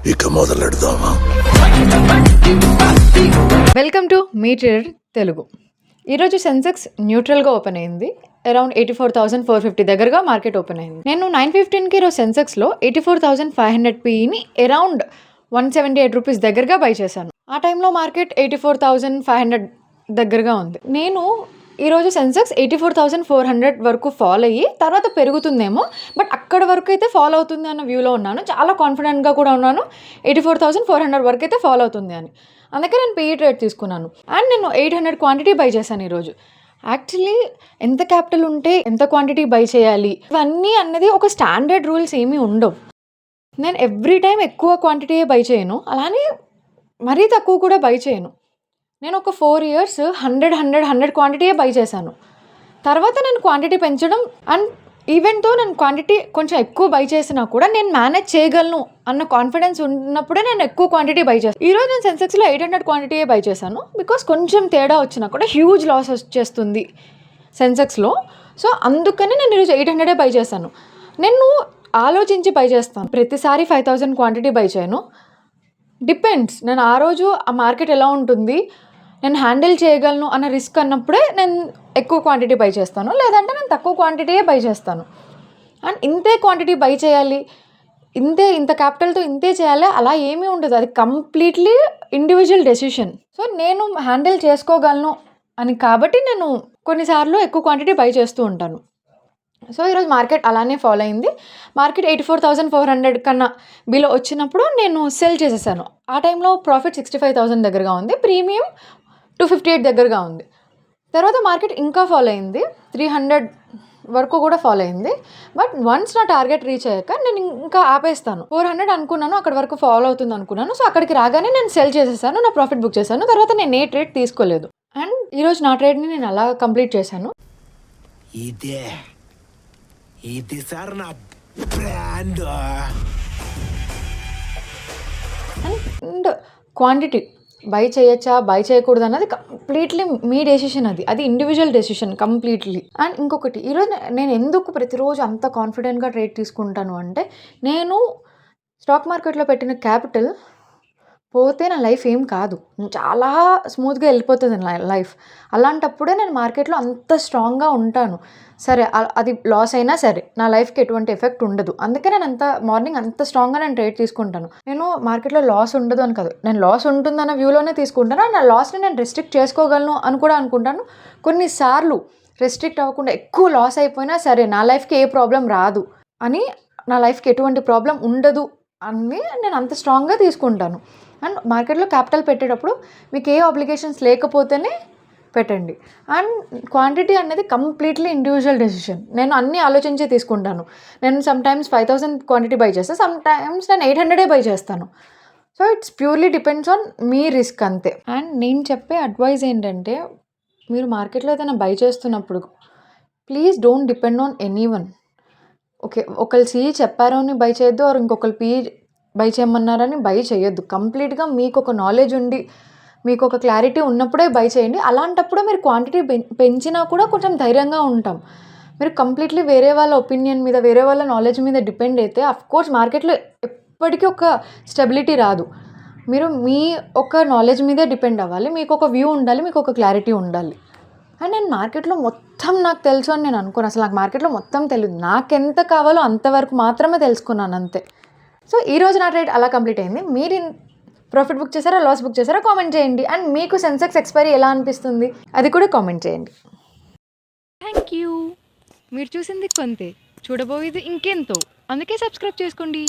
ఇక మొదలెడదామా? Welcome to మీ ట్రేడర్ తెలుగు. ఈరోజు సెన్సెక్స్ న్యూట్రల్గా ఓపెన్ అయింది. అరౌండ్ 84,450 దగ్గరగా మార్కెట్ ఓపెన్ అయింది. నేను 9:15కి ఈరోజు సెన్సెక్స్లో 84,500 పీఈని అరౌండ్ 178 రూపీస్ దగ్గరగా బై చేశాను. ఆ టైంలో మార్కెట్ 84,500 దగ్గరగా ఉంది. నేను ఈరోజు సెన్సెక్స్ 84,400 వరకు ఫాలో అయ్యి తర్వాత పెరుగుతుందేమో, బట్ అక్కడ వరకు అయితే ఫాలో అవుతుంది అన్న వ్యూలో ఉన్నాను. చాలా కాన్ఫిడెంట్గా కూడా ఉన్నాను 84,400 వరకు అయితే ఫాలో అవుతుంది అని. అందుకే నేను పీఈ ట్రేడ్ తీసుకున్నాను. అండ్ నేను 800 క్వాంటిటీ బై చేశాను ఈరోజు. యాక్చువల్లీ ఎంత క్యాపిటల్ ఉంటే ఎంత క్వాంటిటీ బై చేయాలి ఇవన్నీ అన్నది ఒక స్టాండర్డ్ రూల్స్ ఏమీ ఉండవు. నేను ఎవ్రీ టైం ఎక్కువ క్వాంటిటీయే బై చేయను, అలానే మరీ తక్కువ కూడా బై చేయను. నేను ఒక 4 years 100 క్వాంటిటీయే బై చేశాను. తర్వాత నేను క్వాంటిటీ పెంచడం అండ్ ఈవెంట్తో నేను క్వాంటిటీ కొంచెం ఎక్కువ బై చేసినా కూడా నేను మేనేజ్ చేయగలను అన్న కాన్ఫిడెన్స్ ఉన్నప్పుడే నేను ఎక్కువ క్వాంటిటీ బై చేస్తాను. ఈరోజు నేను సెన్సెక్స్లో 800 క్వాంటిటీయే బై చేశాను. బికాస్ కొంచెం తేడా వచ్చినా కూడా హ్యూజ్ లాస్ వచ్చేస్తుంది సెన్సెక్స్లో. సో అందుకని నేను ఈరోజు 800 బై చేశాను. నేను ఆలోచించి బై చేస్తాను. ప్రతిసారి 5,000 క్వాంటిటీ బై చేయను. డిపెండ్స్, నేను ఆ రోజు ఆ మార్కెట్ ఎలా ఉంటుంది, నేను హ్యాండిల్ చేయగలను అన్న రిస్క్ అన్నప్పుడే నేను ఎక్కువ క్వాంటిటీ బై చేస్తాను, లేదంటే నేను తక్కువ క్వాంటిటీయే బై చేస్తాను. అండ్ ఇంతే క్వాంటిటీ బై చేయాలి, ఇంత క్యాపిటల్తో ఇంతే చేయాలి అలా ఏమీ ఉండదు. అది కంప్లీట్లీ ఇండివిజువల్ డెసిషన్. సో నేను హ్యాండిల్ చేసుకోగలను అని కాబట్టి నేను కొన్నిసార్లు ఎక్కువ క్వాంటిటీ బై చేస్తూ ఉంటాను. సో ఈరోజు మార్కెట్ అలానే ఫాలో అయింది. మార్కెట్ 84,400 కన్నా బిలో వచ్చినప్పుడు నేను సెల్ చేసేసాను. ఆ టైంలో ప్రాఫిట్ 65,000 దగ్గరగా ఉంది, ప్రీమియం 258 దగ్గరగా ఉంది. తర్వాత మార్కెట్ ఇంకా ఫాలో అయింది, 300 వరకు కూడా ఫాలో అయింది. బట్ వన్స్ నా టార్గెట్ రీచ్ అయ్యాక నేను ఇంకా ఆపేస్తాను. 400 అనుకున్నాను, అక్కడ వరకు ఫాలో అవుతుంది అనుకున్నాను. సో అక్కడికి రాగానే నేను సెల్ చేసేసాను, నా ప్రాఫిట్ బుక్ చేశాను. తర్వాత నేను ఏ ట్రేడ్ తీసుకోలేదు. అండ్ ఈరోజు నా ట్రేడ్ని నేను అలా కంప్లీట్ చేశాను. ఇది సార్ నా బ్రాండ్. అండ్ క్వాంటిటీ బై చేయొచ్చా బై చేయకూడదు అన్నది కంప్లీట్లీ మీ డెసిషన్, అది ఇండివిజువల్ డెసిషన్ కంప్లీట్లీ. అండ్ ఇంకొకటి, ఈరోజు నేను ఎందుకు ప్రతిరోజు అంత కాన్ఫిడెంట్గా ట్రేడ్ తీసుకుంటాను అంటే, నేను స్టాక్ మార్కెట్లో పెట్టిన క్యాపిటల్ పోతే నా లైఫ్ ఏం కాదు, చాలా స్మూత్గా వెళ్ళిపోతుంది నా లైఫ్. అలాంటప్పుడే నేను మార్కెట్లో అంత స్ట్రాంగ్గా ఉంటాను. సరే అది లాస్ అయినా సరే నా లైఫ్కి ఎటువంటి ఎఫెక్ట్ ఉండదు. అందుకే నేను మార్నింగ్ అంత స్ట్రాంగ్గా నేను ట్రేడ్ తీసుకుంటాను. నేను మార్కెట్లో లాస్ ఉండదు అని కాదు, నేను లాస్ ఉంటుందన్న వ్యూలోనే తీసుకుంటాను. నా లాస్ని నేను రెస్ట్రిక్ట్ చేసుకోగలను అని కూడా అనుకుంటాను. కొన్నిసార్లు రెస్ట్రిక్ట్ అవ్వకుండా ఎక్కువ లాస్ అయిపోయినా సరే నా లైఫ్కి ఏ ప్రాబ్లం రాదు అని, నా లైఫ్కి ఎటువంటి ప్రాబ్లం ఉండదు అని నేను అంత స్ట్రాంగ్గా తీసుకుంటాను. అండ్ మార్కెట్లో క్యాపిటల్ పెట్టేటప్పుడు మీకు ఏ ఆబ్లిగేషన్స్ లేకపోతేనే పెట్టండి. అండ్ క్వాంటిటీ అనేది కంప్లీట్లీ ఇండివిజువల్ డెసిషన్. నేను అన్నీ ఆలోచించే తీసుకుంటాను. నేను సమ్టైమ్స్ 5,000 క్వాంటిటీ బై చేస్తాను, సమ్టైమ్స్ నేను 800 బై చేస్తాను. So it's purely depends on me risk అంతే. అండ్ నేను చెప్పే అడ్వైజ్ ఏంటంటే, మీరు మార్కెట్లో ఏదైనా బై చేస్తున్నప్పుడు please don't depend on anyone. Okay, ఒకళ్ళు సి చెప్పారు అని బై చేయొద్దు, ఆర్ ఇంకొకరు పి బై చేయమన్నారని బై చేయొద్దు. కంప్లీట్గా మీకు ఒక నాలెడ్జ్ ఉండి మీకు ఒక క్లారిటీ ఉన్నప్పుడే బై చేయండి. అలాంటప్పుడు మీరు క్వాంటిటీ పెంచినా కూడా కొంచెం ధైర్యంగా ఉంటాం. మీరు కంప్లీట్లీ వేరే వాళ్ళ ఒపీనియన్ మీద, వేరే వాళ్ళ నాలెడ్జ్ మీద డిపెండ్ అయితే అఫ్కోర్స్ మార్కెట్లో ఎప్పటికీ ఒక స్టెబిలిటీ రాదు. మీరు మీ ఒక నాలెడ్జ్ మీదే డిపెండ్ అవ్వాలి, మీకు ఒక వ్యూ ఉండాలి, మీకు ఒక క్లారిటీ ఉండాలి. అండ్ నేను మార్కెట్లో మొత్తం నాకు తెలుసు అని నేను అనుకోను. అసలు నాకు మార్కెట్లో మొత్తం తెలియదు, నాకెంత కావాలో అంతవరకు మాత్రమే తెలుసుకున్నాను అంతే. సో ఈరోజు నా ట్రేడ్ అలా కంప్లీట్ అయింది. మీరు ప్రాఫిట్ బుక్ చేశారా, లాస్ బుక్ చేశారా కామెంట్ చేయండి. అండ్ మీకు సెన్సెక్స్ ఎక్స్పైరీ ఎలా అనిపిస్తుంది అది కూడా కామెంట్ చేయండి. Thank you. మీరు చూసింది కొంతే, చూడబోయేది ఇంకెంతో. అందుకే సబ్స్క్రైబ్ చేసుకోండి.